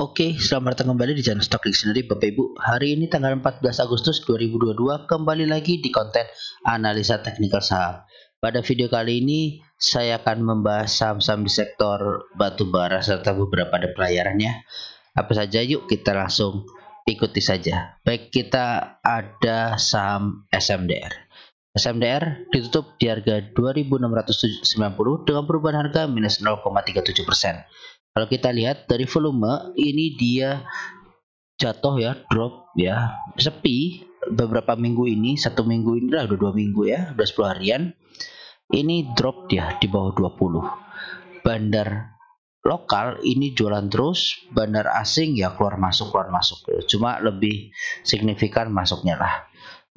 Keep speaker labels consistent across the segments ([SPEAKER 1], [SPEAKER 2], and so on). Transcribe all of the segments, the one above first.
[SPEAKER 1] Oke, selamat datang kembali di channel Stock Dictionary Bapak Ibu. Hari ini tanggal 14 Agustus 2022 kembali lagi di konten analisa teknikal saham. Pada video kali ini saya akan membahas saham-saham di sektor batubara serta beberapa ada pelayarannya. Apa saja, yuk kita langsung ikuti saja. Baik, kita ada saham SMDR. SMDR ditutup di harga 2.690 dengan perubahan harga minus 0,37%. Kalau kita lihat dari volume ini dia jatuh ya, drop ya, sepi beberapa minggu ini, satu minggu ini lah, udah 2 minggu ya, udah 10 harian. Ini drop dia di bawah 20. Bandar lokal ini jualan terus, bandar asing ya keluar masuk. Cuma lebih signifikan masuknya lah.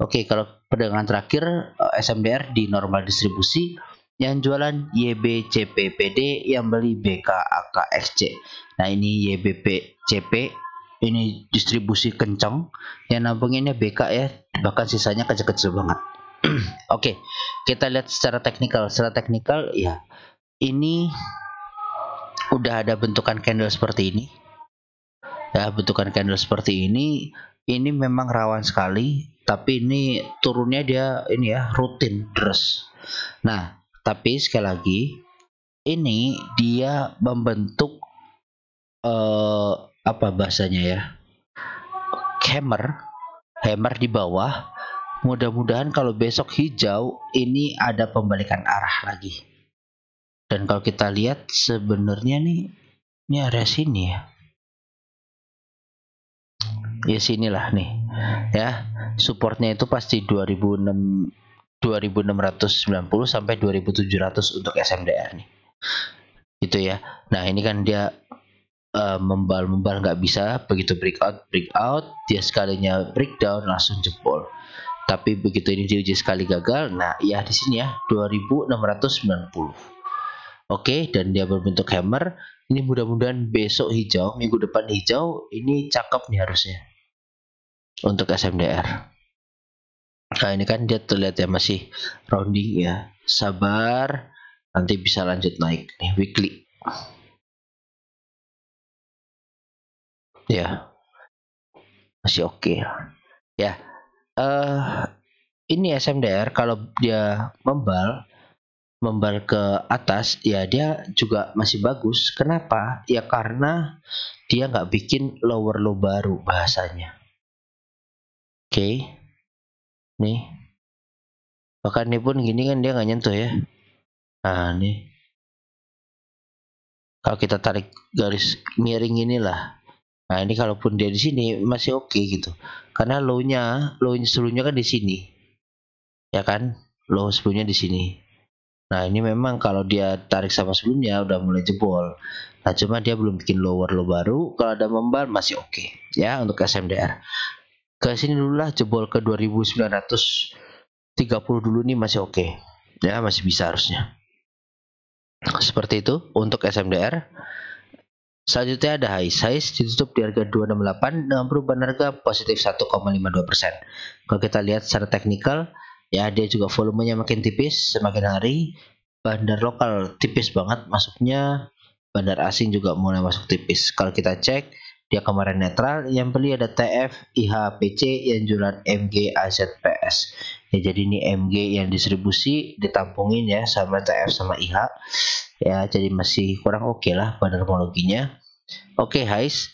[SPEAKER 1] Oke, kalau perdagangan terakhir SMDR di normal distribusi, yang jualan YBCPPD, yang beli BKAKXC. Nah, ini YBPCP ini distribusi kencang, yang nampungnya BK ya, bahkan sisanya kecil-kecil banget. Oke, kita lihat secara teknikal. Secara teknikal ya, ini udah ada bentukan candle seperti ini. Ya, bentukan candle seperti ini memang rawan sekali, tapi ini turunnya dia ini ya rutin terus. Nah, tapi sekali lagi ini dia membentuk apa bahasanya ya, hammer di bawah. Mudah-mudahan kalau besok hijau ini ada pembalikan arah lagi. Dan kalau kita lihat sebenarnya nih, ini area sini ya. Ya sinilah nih ya, supportnya itu pasti 2690 sampai 2700 untuk SMDR nih gitu ya. Nah, ini kan dia membal nggak bisa, begitu breakout dia sekalinya breakdown langsung jebol. Tapi begitu ini diuji sekali gagal, nah ya di sini ya 2690. Oke, dan dia berbentuk hammer. Ini mudah-mudahan besok hijau, minggu depan hijau, ini cakep nih harusnya untuk SMDR. Nah, ini kan dia terlihat ya masih rounding ya. Sabar, nanti bisa lanjut naik nih weekly. Ya, masih oke. Ya, ini SMDR kalau dia membal ke atas ya, dia juga masih bagus. Kenapa? Ya karena dia nggak bikin lower low baru bahasanya. Oke, nih bahkan ini pun gini kan dia nggak nyentuh ya. Nah, nih kalau kita tarik garis miring inilah, nah ini kalaupun dia di sini masih oke gitu, karena low-nya sebelumnya kan di sini ya kan, low sebelumnya di sini. Nah, ini memang kalau dia tarik sama sebelumnya udah mulai jebol. Nah, cuma dia belum bikin lower low baru. Kalau ada membal masih oke ya untuk SMDR. Ke sini dulu lah, jebol ke 2930 dulu nih masih oke. Ya, masih bisa harusnya. Seperti itu untuk SMDR. Selanjutnya ada HIS ditutup di harga 268 dengan perubahan harga positif 1,52%. Kalau kita lihat secara teknikal ya, dia juga volumenya makin tipis semakin hari. Bandar lokal tipis banget masuknya, bandar asing juga mulai masuk tipis. Kalau kita cek dia kemarin netral, yang beli ada TF, IHPC, yang jualan MG, AZPS. Ya, jadi ini MG yang distribusi ditampungin ya sama TF sama IH. Ya, jadi masih kurang oke lah pada homologinya. Oke, HIS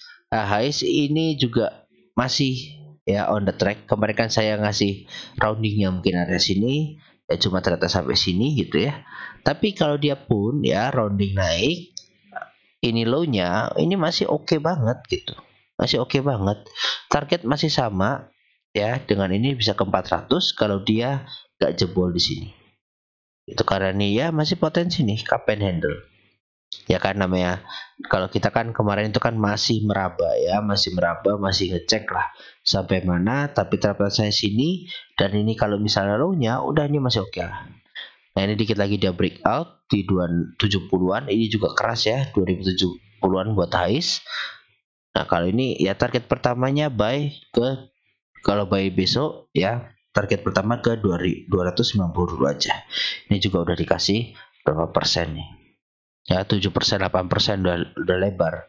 [SPEAKER 1] ini juga masih ya on the track. Kemarin kan saya ngasih roundingnya mungkin area sini ya, cuma ternyata sampai sini gitu ya. Tapi kalau dia pun ya rounding naik, ini low-nya ini masih oke banget gitu, masih oke banget. Target masih sama ya, dengan ini bisa ke 400 kalau dia gak jebol di sini. Itu karena nih ya masih potensi nih cup and handle. Ya kan, namanya kalau kita kan kemarin itu kan masih meraba ya, masih ngecek lah sampai mana, tapi terdapat saya sini, dan ini kalau misalnya low-nya udah ini masih oke lah. Nah, ini dikit lagi dia breakout di 270-an, ini juga keras ya, 2070-an buat HIS. Nah, kalau ini ya target pertamanya buy ke, kalau buy besok ya target pertama ke 290 dulu aja. Ini juga udah dikasih berapa persen nih ya, 7%, 8% udah lebar.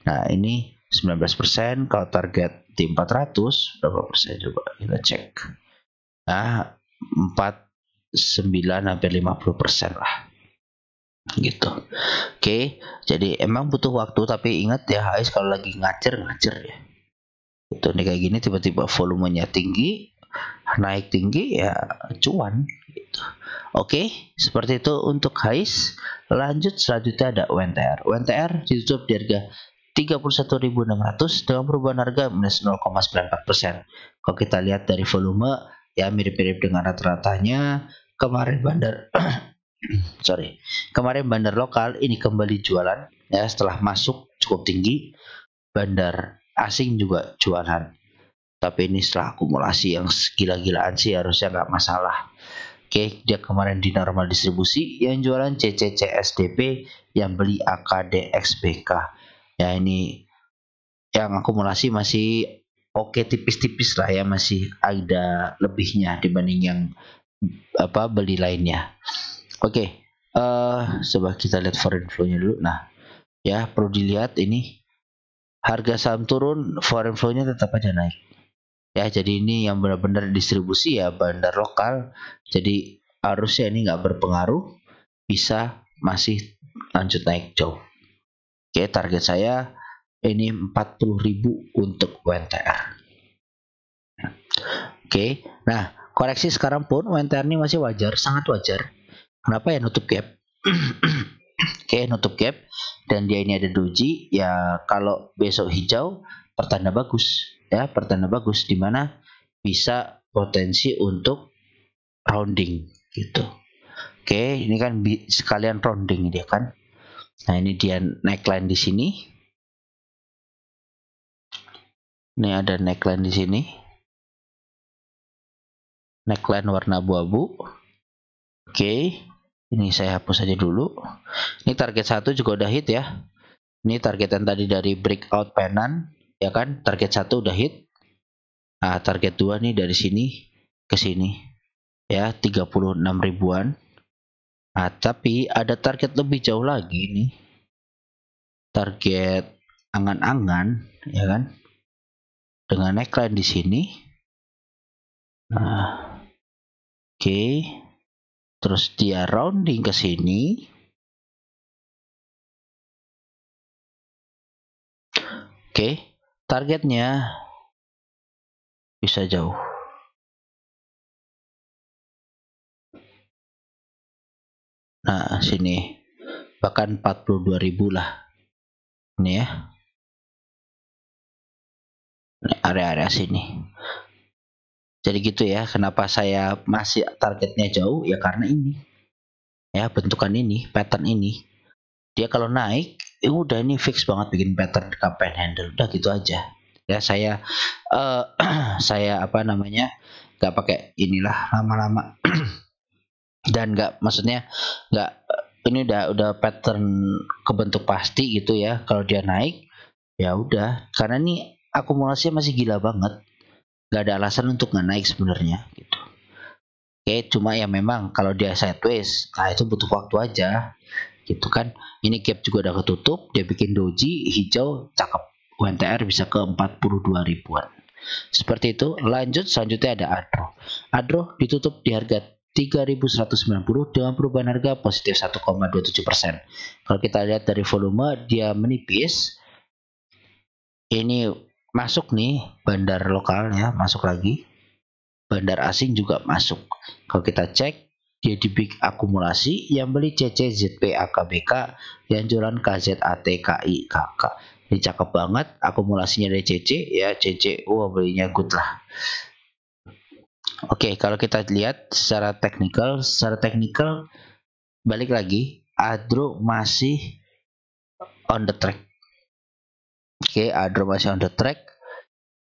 [SPEAKER 1] Nah, ini 19%. Kalau target di 400 berapa persen, coba kita cek. Nah, 49 hampir 50% lah gitu. Oke, jadi emang butuh waktu, tapi ingat ya guys, kalau lagi ngacer ya. Itu nih kayak gini tiba-tiba volumenya tinggi, naik tinggi ya cuan gitu. Oke, seperti itu untuk HIS. Lanjut selanjutnya ada UNTR. UNTR ditutup di harga 31.600 dengan perubahan harga minus 0,94%. Kalau kita lihat dari volume ya mirip-mirip dengan rata-ratanya. Kemarin bandar kemarin bandar lokal ini kembali jualan ya setelah masuk cukup tinggi. Bandar asing juga jualan. Tapi ini setelah akumulasi yang gila-gilaan sih harusnya nggak masalah. Oke, dia kemarin di normal distribusi, yang jualan CCCSDP, yang beli AKDXBK. Ya ini yang akumulasi masih oke, tipis-tipis lah ya, masih ada lebihnya dibanding yang beli lainnya. Oke, coba kita lihat foreign flow-nya dulu. Nah, ya perlu dilihat ini harga saham turun, foreign flow-nya tetap aja naik. Ya, jadi ini yang benar-benar distribusi ya bandar lokal. Jadi harusnya ini nggak berpengaruh, bisa masih lanjut naik jauh. Oke, target saya ini 40.000 untuk UNTR. Oke, nah koreksi sekarang pun UNTR ini masih wajar, sangat wajar. Kenapa ya, nutup gap? Oke, nutup gap dan dia ini ada doji ya. Kalau besok hijau pertanda bagus ya, pertanda bagus di mana bisa potensi untuk rounding gitu. Oke, ini kan sekalian rounding dia kan. Nah, ini dia neckline di sini. Ini ada neckline di sini. Neckline warna abu-abu. Oke, ini saya hapus aja dulu. Ini target 1 juga udah hit ya. Ini target yang tadi dari breakout penan ya kan, target 1 udah hit. Nah, target 2 nih dari sini ke sini ya, 36 ribuan. Nah, tapi ada target lebih jauh lagi nih. Target angan-angan ya kan. Dengan neckline di sini. Nah, oke. Terus dia rounding ke sini. Oke, targetnya bisa jauh. Nah, sini bahkan 42.000 lah. Ini ya. Ini area-area sini. Jadi gitu ya, kenapa saya masih targetnya jauh ya, karena ini. Ya, bentukan ini, pattern ini. Dia kalau naik, udah ini fix banget bikin pattern cup and handle. Udah gitu aja. Ya, saya saya nggak pakai inilah lama-lama. Dan maksudnya nggak, ini udah pattern kebentuk pasti gitu ya. Kalau dia naik ya udah, karena ini akumulasinya masih gila banget, nggak ada alasan untuk nggak naik sebenarnya gitu. Oke, cuma ya memang kalau dia sideways, nah itu butuh waktu aja gitu kan. Ini gap juga udah ketutup, dia bikin doji hijau, cakep. UNTR bisa ke 42 ribuan. Seperti itu. Lanjut selanjutnya ada ADRO. ADRO ditutup di harga 3.190 dengan perubahan harga positif 1,27%. Kalau kita lihat dari volume, dia menipis. Ini masuk nih bandar lokal ya, masuk lagi. Bandar asing juga masuk. Kalau kita cek, dia di big akumulasi, yang beli CC, ZP, AKBK, yang jualan KZAT, KI, KK. Ini cakep banget, akumulasinya dari CC ya, CC, belinya good lah. Oke, kalau kita lihat secara teknikal balik lagi, ADRO masih on the track. Oke, ADRO masih on the track.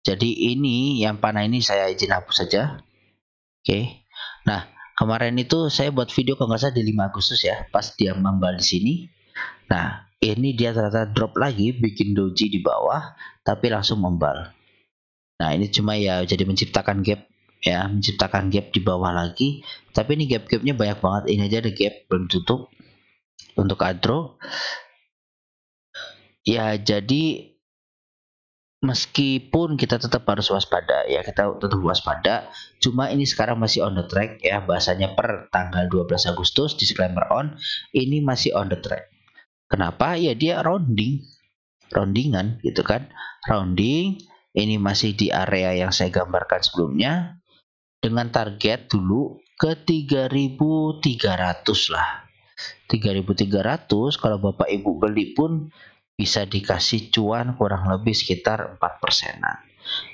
[SPEAKER 1] Jadi ini yang panah ini saya izin hapus saja. Oke. Nah, kemarin itu saya buat video kalau nggak salah di 5 Agustus ya, pas dia membal di sini. Nah, ini dia ternyata drop lagi, bikin doji di bawah, tapi langsung membal. Nah, ini cuma ya jadi menciptakan gap ya, menciptakan gap di bawah lagi. Tapi ini gap-gapnya banyak banget. Ini aja ada gap belum tutup untuk ADRO. Ya, jadi meskipun kita tetap harus waspada ya, kita tetap waspada. Cuma ini sekarang masih on the track ya, bahasanya per tanggal 12 Agustus, disclaimer on, ini masih on the track. Kenapa? Ya dia roundingan gitu kan. Rounding, ini masih di area yang saya gambarkan sebelumnya dengan target dulu ke 3.300 lah. 3.300 kalau Bapak Ibu beli pun bisa dikasih cuan kurang lebih sekitar 4%-an.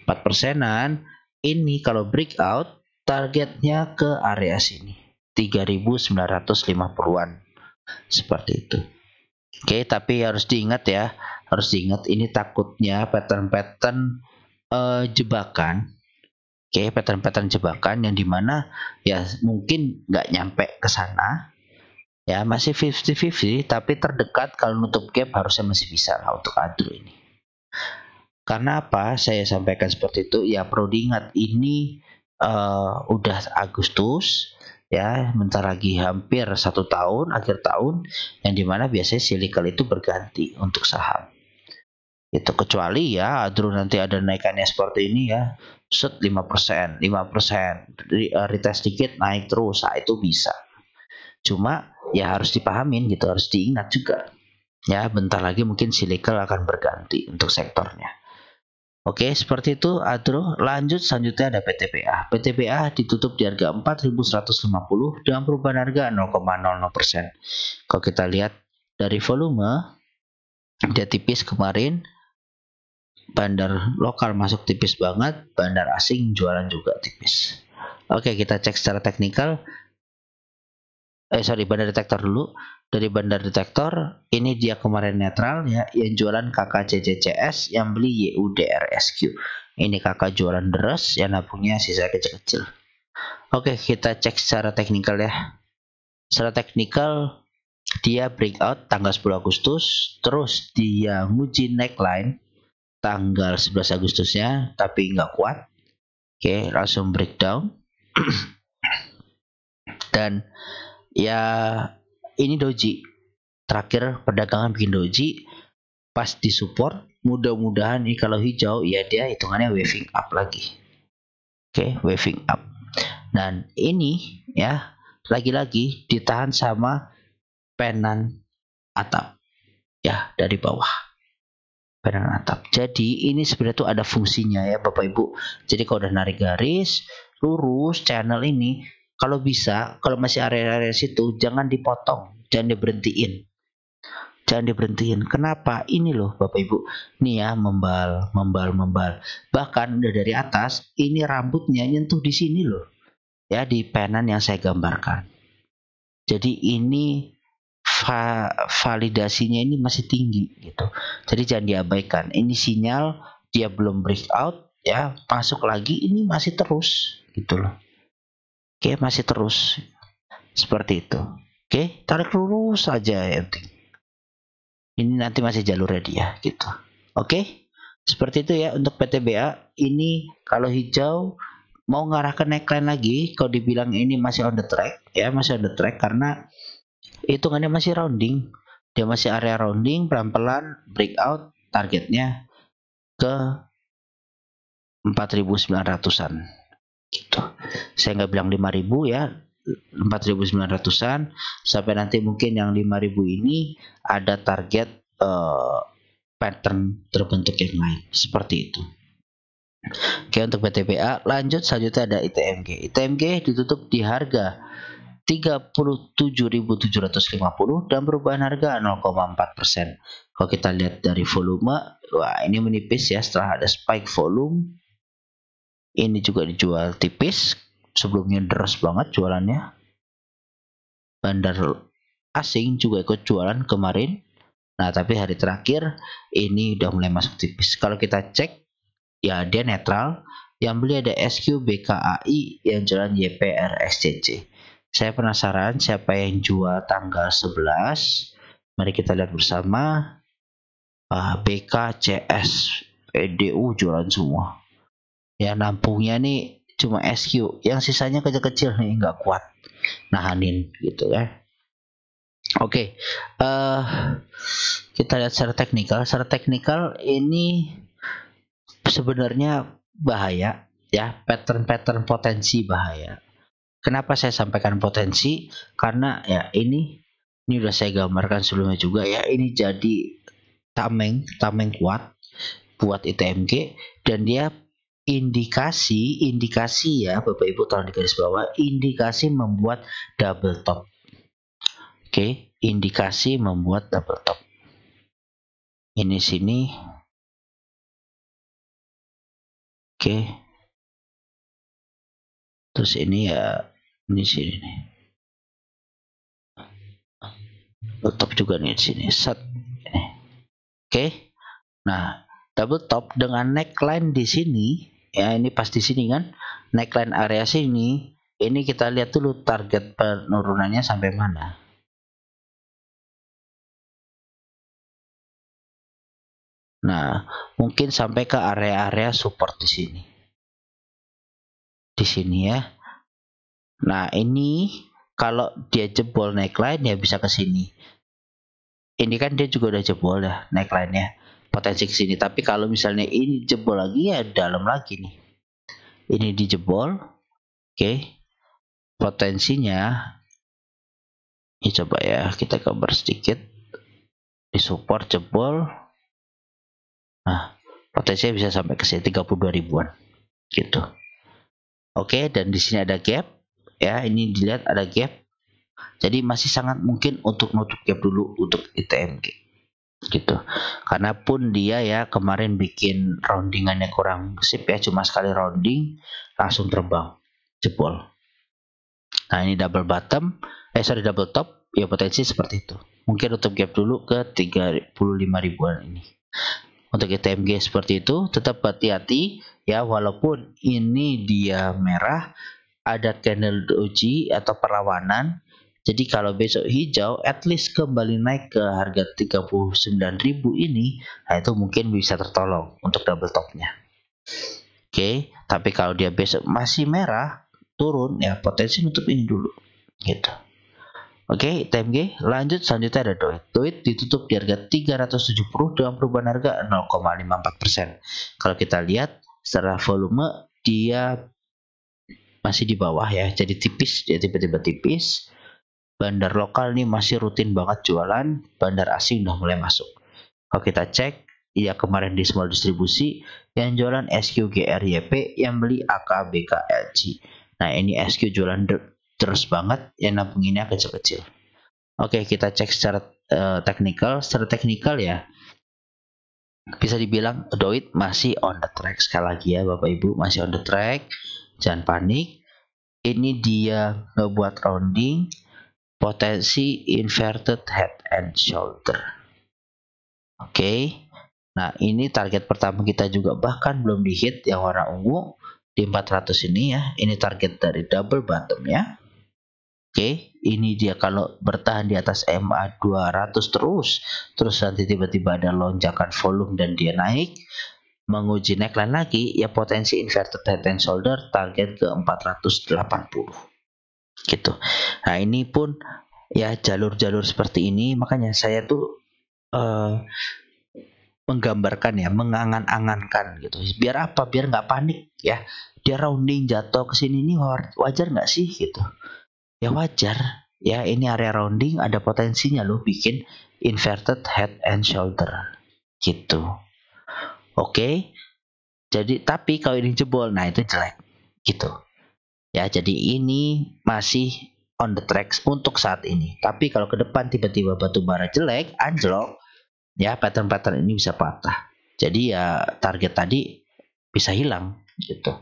[SPEAKER 1] 4%-an ini kalau breakout targetnya ke area sini 3.950-an seperti itu. Oke, tapi harus diingat ya, harus diingat ini takutnya pattern-pattern jebakan. Oke, pattern-pattern jebakan yang dimana ya mungkin nggak nyampe ke sana. Ya, masih 50-50, tapi terdekat kalau nutup gap harusnya masih bisa lah untuk Adro ini. Karena apa? Saya sampaikan seperti itu. Ya, perlu diingat ini udah Agustus, ya, bentar lagi hampir 1 tahun, akhir tahun, yang dimana biasanya cyclical itu berganti untuk saham. Itu kecuali ya Adro nanti ada naikannya seperti ini ya, set 5%, retest dikit naik terus, nah itu bisa. Cuma ya harus dipahamin gitu, harus diingat juga. Ya, bentar lagi mungkin cyclical akan berganti untuk sektornya. Oke, seperti itu Adro. Lanjut selanjutnya ada PTBA. PTBA ditutup di harga 4.150 dengan perubahan harga 0,00%. Kalau kita lihat dari volume, dia tipis kemarin. Bandar lokal masuk tipis banget, bandar asing jualan juga tipis. Oke, kita cek secara teknikal. Bandar detektor dulu. Dari bandar detektor, ini dia kemarin netral ya, yang jualan KKCCCS, yang beli YUDRSQ. Ini kakak jualan deres, yang nabungnya sisa kecil-kecil. Oke, kita cek secara teknikal ya. Secara teknikal, dia breakout tanggal 10 Agustus, terus dia nguji neckline tanggal 11 Agustusnya, tapi nggak kuat. Oke, langsung breakdown. Dan ya ini doji. Terakhir perdagangan bikin doji, pas di support, mudah-mudahan nih kalau hijau ya dia hitungannya waving up lagi. Oke, waving up. Dan ini ya lagi-lagi ditahan sama penan atap ya dari bawah. Penan atap. Jadi ini sebenarnya tuh ada fungsinya ya Bapak Ibu. Jadi kalau udah narik garis lurus channel ini, kalau bisa, kalau masih area-area situ jangan dipotong, jangan diberhentiin. Jangan diberhentiin. Kenapa? Ini loh Bapak Ibu. Nih ya, membal. Bahkan udah dari atas, ini rambutnya nyentuh di sini loh. Ya, di penan yang saya gambarkan. Jadi ini validasinya ini masih tinggi gitu. Jadi jangan diabaikan. Ini sinyal dia belum breakout ya, masuk lagi ini masih terus gitu loh. Oke, masih terus. Seperti itu. Oke, tarik lurus saja ya. Ini nanti masih jalurnya dia gitu. Oke. Seperti itu ya untuk PTBA. Ini kalau hijau mau ngarah ke neckline lagi, kalau dibilang ini masih on the track ya, masih on the track karena hitungannya masih rounding. Dia masih area rounding, pelan-pelan breakout, targetnya ke 4.900-an gitu. Saya nggak bilang 5.000 ya, 4.900-an sampai nanti mungkin yang 5.000 ini ada target pattern terbentuk yang lain seperti itu. Oke, untuk PTBA lanjut selanjutnya ada ITMG. ITMG ditutup di harga 37.750 dan perubahan harga 0,4%. Kalau kita lihat dari volume, wah ini menipis ya setelah ada spike volume. Ini juga dijual tipis, sebelumnya deras banget jualannya. Bandar asing juga ikut jualan kemarin. Nah, tapi hari terakhir ini udah mulai masuk tipis. Kalau kita cek, ya dia netral. Yang beli ada SQ, BKAI, yang jualan YPRXCC. Saya penasaran siapa yang jual tanggal 11. Mari kita lihat bersama. BKCS, PDU jualan semua. Ya, nampungnya nih cuma SQ. Yang sisanya kecil-kecil nih, nggak kuat nahanin gitu ya. Oke, kita lihat secara teknikal. Secara teknikal ini sebenarnya bahaya ya, pattern potensi bahaya. Kenapa saya sampaikan potensi? Karena ya ini udah saya gambarkan sebelumnya juga ya, ini jadi tameng kuat buat ITMG, dan dia indikasi ya Bapak Ibu, tolong di garis bawah, indikasi membuat double top. Oke, indikasi membuat double top. Ini sini. Oke. Terus ini ya, ini sini nih. Top juga nih di sini. Set. Oke. Nah, double top dengan neckline di sini, ya ini pas di sini kan, neckline area sini, ini kita lihat dulu target penurunannya sampai mana. Nah, mungkin sampai ke area-area support di sini. Di sini ya. Nah, ini kalau dia jebol neckline ya bisa ke sini. Ini kan dia juga udah jebol ya neckline-nya. Potensi ke sini. Tapi kalau misalnya ini jebol lagi ya dalam lagi nih. Ini dijebol. Oke. Potensinya ini coba ya kita gambar sedikit. Di support jebol. Nah, potensinya bisa sampai ke sini 32 ribuan. Gitu. Oke, dan di sini ada gap. Ya, ini dilihat ada gap. Jadi masih sangat mungkin untuk nutup gap dulu untuk ITMG. Gitu. Karena pun dia ya kemarin bikin roundingannya kurang sip ya, cuma sekali rounding langsung terbang, jebol. Nah, ini double bottom, double top, ya potensi seperti itu. Mungkin nutup gap dulu ke 35 ribuan ini. Untuk ITMG seperti itu, tetap hati-hati ya, walaupun ini dia merah, ada candle doji atau perlawanan. Jadi kalau besok hijau, at least kembali naik ke harga 39.000 ini, nah itu mungkin bisa tertolong untuk double topnya. Oke, tapi kalau dia besok masih merah, turun ya potensi nutup ini dulu, gitu. Oke, ITMG lanjut, selanjutnya ada DOIT. DOIT ditutup di harga 370 dengan perubahan harga 0,54%. Kalau kita lihat secara volume dia masih di bawah ya, jadi tipis, dia tiba-tiba tipis. Bandar lokal nih masih rutin banget jualan, bandar asing udah mulai masuk. Kalau kita cek, ya kemarin di small distribusi, yang jualan SQ GRYP, yang beli AK BK LG. Nah ini SQ jualan terus banget, yang nabunginnya kecil-kecil. Oke, kita cek secara teknikal. Secara teknikal ya, bisa dibilang DOIT masih on the track. Sekali lagi ya Bapak Ibu, masih on the track. Jangan panik. Ini dia ngebuat rounding, potensi inverted head and shoulder. Oke. Nah, ini target pertama kita juga bahkan belum di hit yang warna ungu di 400 ini ya. Ini target dari double bottom ya. Oke, ini dia kalau bertahan di atas MA 200 terus nanti tiba-tiba ada lonjakan volume dan dia naik menguji neckline lagi, ya potensi inverted head and shoulder target ke 480 gitu. Nah ini pun ya jalur-jalur seperti ini, makanya saya tuh menggambarkan ya, mengangan-angankan gitu. Biar apa? Biar nggak panik ya. Dia rounding jatuh ke sini ini wajar nggak sih gitu? Ya wajar. Ya ini area rounding ada potensinya loh bikin inverted head and shoulder gitu. Oke. Jadi tapi kalau ini jebol, nah itu jelek gitu. Ya, jadi ini masih on the track untuk saat ini. Tapi kalau ke depan tiba-tiba batu bara jelek, anjlok, ya pattern-pattern ini bisa patah. Jadi ya target tadi bisa hilang gitu.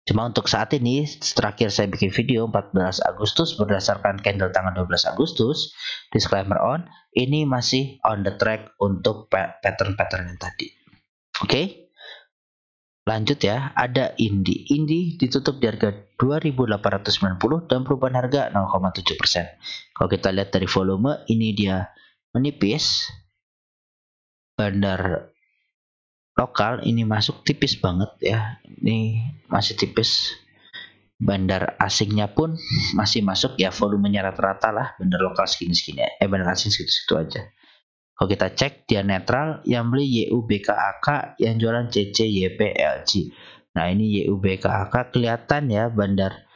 [SPEAKER 1] Cuma untuk saat ini, terakhir saya bikin video 14 Agustus berdasarkan candle tanggal 12 Agustus, disclaimer on, ini masih on the track untuk pattern-pattern yang tadi. Oke? Lanjut ya, ada Indi. Indi ditutup di harga 2.890 dan perubahan harga 0,7%. Kalau kita lihat dari volume, ini dia menipis. Bandar lokal ini masuk tipis banget ya. Ini masih tipis. Bandar asingnya pun masih masuk ya, volumenya rata-rata lah. Bandar lokal segini-segini. Bandar asing segitu-segitu aja. Kalau kita cek dia netral, yang beli YUBKAK, yang jualan CCYPLG. Nah ini YUBKAK kelihatan ya bandar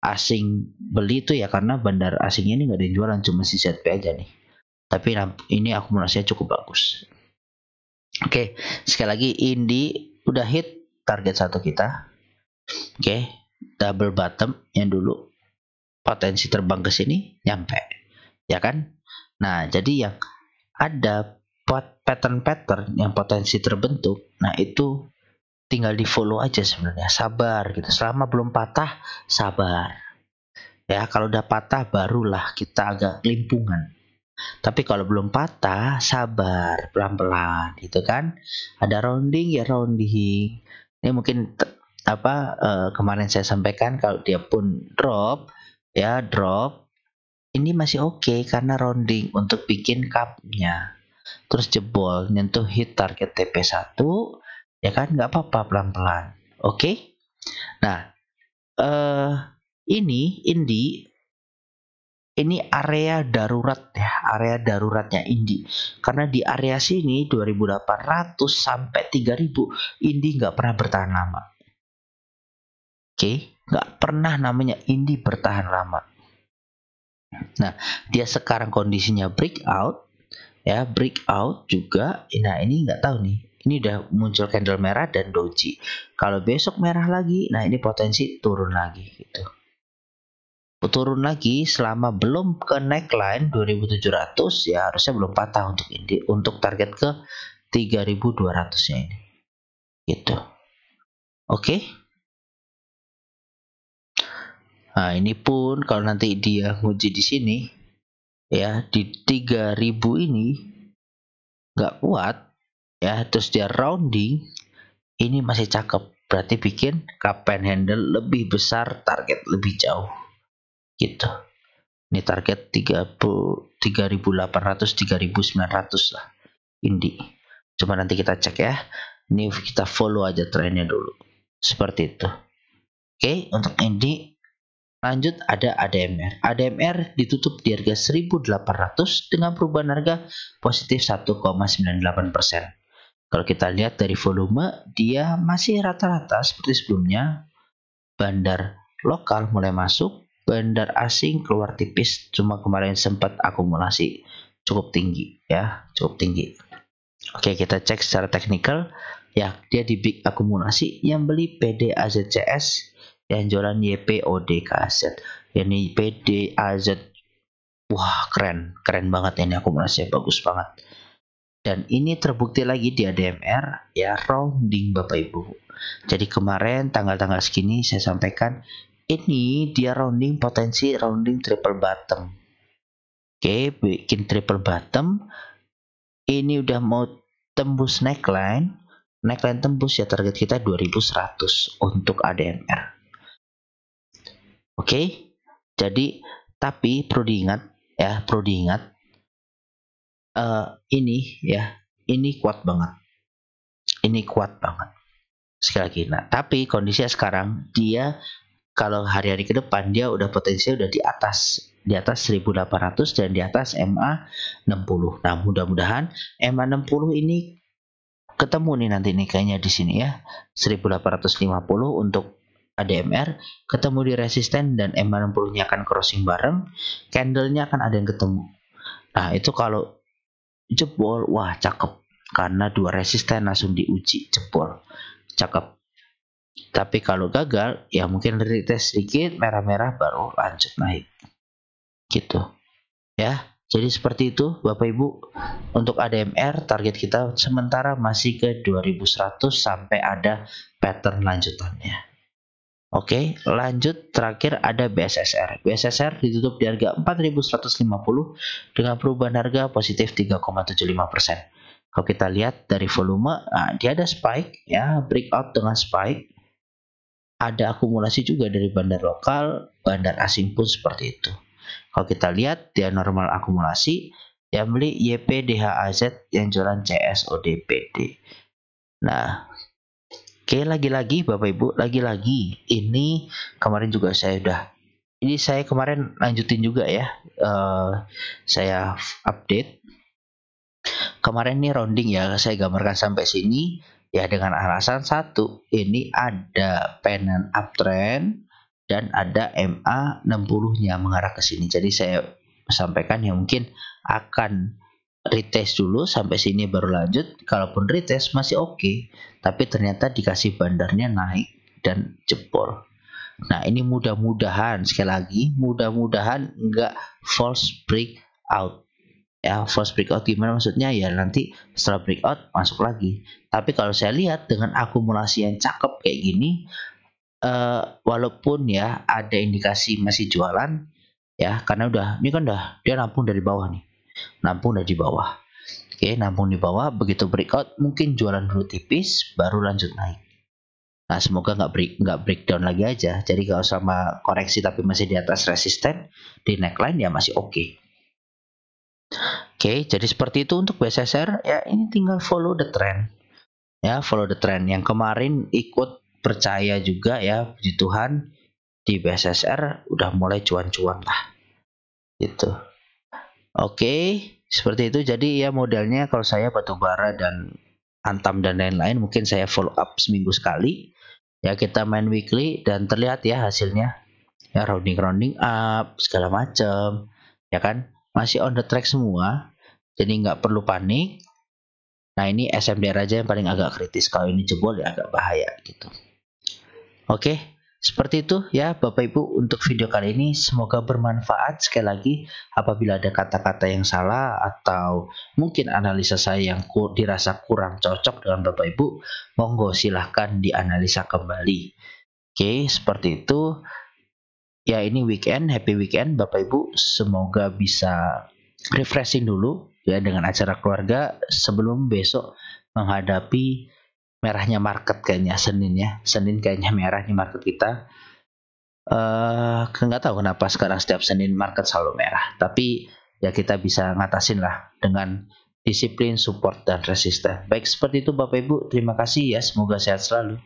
[SPEAKER 1] asing beli itu ya, karena bandar asing ini nggak ada yang jualan, cuma si ZP aja nih. Tapi ini akumulasinya cukup bagus. Oke, sekali lagi Indi udah hit target 1 kita. Oke, double bottom yang dulu potensi terbang ke sini nyampe, ya kan? Nah, jadi yang ada pattern-pattern yang potensi terbentuk, nah itu tinggal di follow aja sebenarnya, sabar gitu. Selama belum patah, sabar. Ya, kalau udah patah barulah kita agak kelimpungan. Tapi kalau belum patah, sabar, pelan-pelan gitu kan. Ada rounding ya rounding. Ini mungkin kemarin saya sampaikan kalau dia pun drop, ya drop, ini masih oke karena rounding untuk bikin cupnya. Terus jebol, nyentuh hit target TP1, ya kan, nggak apa-apa, pelan-pelan. Oke? Nah, ini area darurat ya, area daruratnya Indi. Karena di area sini 2800 sampai 3000, Indi nggak pernah bertahan lama. Oke, nggak pernah namanya Indi bertahan lama. Nah, dia sekarang kondisinya breakout, ya breakout juga. Nah ini nggak tahu nih, ini udah muncul candle merah dan doji. Kalau besok merah lagi, nah ini potensi turun lagi gitu. Turun lagi selama belum ke neckline 2700 ya harusnya belum patah untuk ini, untuk target ke 3200 nya ini gitu. Oke. Nah ini pun kalau nanti dia nguji di sini ya di 3000 ini nggak kuat ya, terus dia rounding, ini masih cakep, berarti bikin cup and handle lebih besar, target lebih jauh gitu. Ini target 3800 3900 lah Indi. Coba nanti kita cek ya. Ini kita follow aja trennya dulu. Seperti itu. Oke, untuk Indi lanjut ada ADMR. ADMR ditutup di harga 1800 dengan perubahan harga positif 1,98%. Kalau kita lihat dari volume, dia masih rata-rata seperti sebelumnya. Bandar lokal mulai masuk, bandar asing keluar tipis, cuma kemarin sempat akumulasi cukup tinggi ya, cukup tinggi. Oke, kita cek secara teknikal ya, dia di big akumulasi, yang beli PDAZCS, yang jualan YPODKZ. Ini PDAZ, wah keren banget ini akumulasinya, bagus banget. Dan ini terbukti lagi di ADMR ya, rounding Bapak Ibu. Jadi kemarin tanggal-tanggal segini saya sampaikan ini dia rounding, potensi rounding triple bottom. Oke, bikin triple bottom. Ini udah mau tembus neckline tembus ya, target kita 2100 untuk ADMR. Oke. Jadi tapi perlu diingat ini kuat banget. Sekali lagi. Nah, tapi kondisinya sekarang dia kalau hari-hari ke depan dia udah potensinya udah di atas 1800 dan di atas MA 60. Nah, mudah-mudahan MA 60 ini ketemu nih nanti nih kayaknya di sini ya. 1850 untuk ADMR ketemu di resisten dan MA 60-nya akan crossing bareng, candle-nya akan ada yang ketemu. Nah, itu kalau jebol, wah cakep. Karena dua resisten langsung diuji, jebol. Cakep. Tapi kalau gagal, ya mungkin retest sedikit, merah-merah baru lanjut naik. Gitu. Ya, jadi seperti itu Bapak Ibu. Untuk ADMR, target kita sementara masih ke 2100 sampai ada pattern lanjutannya. Oke, lanjut terakhir ada BSSR. BSSR ditutup di harga 4150 dengan perubahan harga positif 3,75%. Kalau kita lihat dari volume, nah, dia ada spike ya, breakout dengan spike. Ada akumulasi juga dari bandar lokal, bandar asing pun seperti itu. Kalau kita lihat dia normal akumulasi, yang beli YPDHAZ, yang jualan CSODPD. Nah, oke, lagi-lagi Bapak Ibu, lagi-lagi ini kemarin juga saya kemarin lanjutin juga ya, saya update. kemarin nih rounding ya, saya gambarkan sampai sini ya dengan alasan satu, ini ada pennant uptrend dan ada MA 60-nya mengarah ke sini. Jadi saya sampaikan ya mungkin akan retest dulu sampai sini baru lanjut. Kalaupun retest masih oke, tapi ternyata dikasih bandarnya naik dan jebol. Nah, ini mudah-mudahan sekali lagi, mudah-mudahan enggak false breakout. Ya, false breakout gimana maksudnya? Ya nanti setelah breakout masuk lagi. Tapi kalau saya lihat dengan akumulasi yang cakep kayak gini, walaupun ya ada indikasi masih jualan, ya karena ini kan dia nampung dari bawah nih, nampung dari bawah. Oke, nampung di bawah, begitu breakout mungkin jualan dulu tipis, baru lanjut naik. Nah, semoga nggak breakdown lagi aja. Jadi kalau sama koreksi tapi masih di atas resisten di neckline ya masih oke. Oke, jadi seperti itu untuk BSSR. Ya ini tinggal follow the trend. Ya follow the trend. Yang kemarin ikut percaya juga ya, puji Tuhan di BSSR udah mulai cuan-cuan lah. Gitu. Oke, seperti itu. Jadi ya modelnya kalau saya batubara dan Antam dan lain-lain mungkin saya follow up seminggu sekali. Ya kita main weekly dan terlihat ya hasilnya. Ya rounding up segala macam. Ya kan? Masih on the track semua. Jadi nggak perlu panik. Nah ini SMDR aja yang paling agak kritis. Kalau ini jebol ya agak bahaya gitu. Oke, seperti itu ya Bapak Ibu untuk video kali ini. Semoga bermanfaat. Sekali lagi apabila ada kata-kata yang salah atau mungkin analisa saya yang dirasa kurang cocok dengan Bapak Ibu, monggo silahkan dianalisa kembali. Oke, seperti itu. Ya ini weekend, happy weekend Bapak Ibu. Semoga bisa refreshing dulu ya dengan acara keluarga sebelum besok menghadapi merahnya market kayaknya Senin ya. Senin kayaknya merah nih market kita. Nggak tahu kenapa sekarang setiap Senin market selalu merah. Tapi ya kita bisa ngatasin lah dengan disiplin, support, dan resisten. Baik seperti itu Bapak Ibu. Terima kasih ya. Semoga sehat selalu.